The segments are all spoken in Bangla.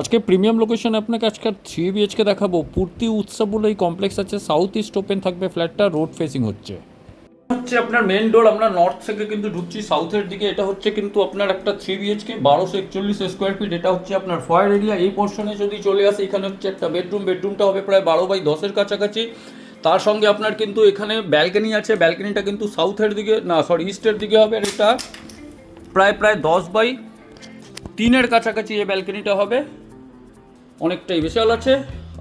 আজকে প্রিমিয়াম লোকেশনে আপনাকে আজকে 3 BHK দেখাবো। পূর্তি উৎসব বলে এই কমপ্লেক্স আছে, সাউথ ইস্ট ওপেন থাকবে, ফ্ল্যাটটা রোড ফেসিং হচ্ছে আপনার মেন ডোর। আমরা নর্থ থেকে কিন্তু ঢুকছি সাউথের দিকে। এটা হচ্ছে কিন্তু আপনার একটা 3 BHK 1241 স্কোয়ার ফিট। এটা হচ্ছে আপনার ফয়ার এরিয়া। এই পোর্শনে যদি চলে আসে, এখানে হচ্ছে একটা বেডরুমটা হবে প্রায় 12x10 কাছাকাছি। তার সঙ্গে আপনার কিন্তু এখানে ব্যালকনি আছে। ব্যালকনিটা কিন্তু সাউথের দিকে না, সরি, ইস্টের দিকে হবে। আর এটা প্রায় 10x3 কাছাকাছি এই ব্যালকনিটা হবে, অনেকটাই বিশাল আছে।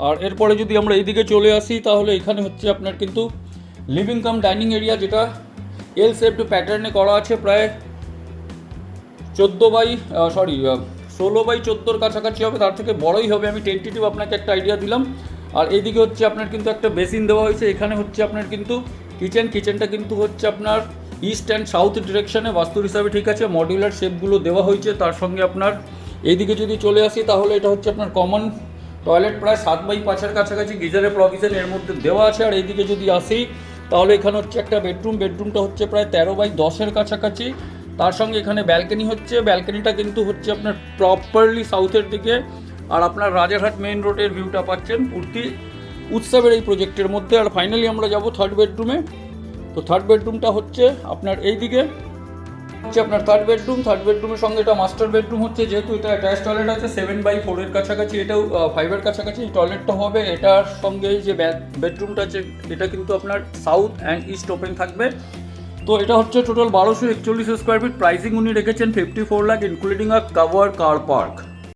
আর এরপরে যদি আমরা এইদিকে চলে আসি, তাহলে এখানে হচ্ছে আপনার কিন্তু লিভিং কাম ডাইনিং এরিয়া, যেটা এল শেপড প্যাটার্নে করা আছে। প্রায় 16x14 কাছাকাছি হবে, তার থেকে বড়ই হবে। আমি টেন্টেটিভ আপনাকে একটা আইডিয়া দিলাম। আর এইদিকে হচ্ছে আপনার কিন্তু একটা বেসিন দেওয়া হয়েছে। এখানে হচ্ছে আপনার কিন্তু কিচেনটা কিন্তু হচ্ছে আপনার ইস্ট অ্যান্ড সাউথ ডিরেকশনে বাস্তুর হিসাবে ঠিক আছে। মডিউলার শেপগুলো দেওয়া হয়েছে। তার সঙ্গে আপনার এইদিকে যদি চলে আসি, তাহলে এটা হচ্ছে আপনার কমন টয়লেট, প্রায় 7x5 কাছাকাছি গিজারের প্রভিশন এর মধ্যে দেওয়া আছে। আর এইদিকে যদি আসি, তাহলে এখানে হচ্ছে একটা বেডরুমটা হচ্ছে প্রায় 13x10 কাছাকাছি। তার সঙ্গে এখানে ব্যালকনি হচ্ছে। ব্যালকনিটা কিন্তু হচ্ছে আপনার প্রপারলি সাউথের দিকে। আর আপনার রাজারহাট মেইন রোডের ভিউটা পাচ্ছেন পূর্তি উৎসবের এই প্রজেক্টের মধ্যে। আর ফাইনালি আমরা যাব থার্ড বেডরুমে। তো থার্ড বেডরুমটা হচ্ছে আপনার এই দিকে হচ্ছে আপনার থার্ড বেডরুমের সঙ্গে এটা মাস্টার বেডরুম হচ্ছে। যেহেতু এটা অ্যাটাচ টয়লেট আছে 7x4 কাছাকাছি, এটাও 5 কাছাকাছি টয়লেটটা হবে। এটার সঙ্গে যে বেডরুমটা আছে, এটা কিন্তু আপনার সাউথ অ্যান্ড ইস্ট ওপেন থাকবে। তো এটা হচ্ছে টোটাল 1241 স্কোয়ার ফিট। প্রাইসিং উনি রেখেছেন 54 লাখ, ইনক্লুডিং আ কাভার কার পার্ক।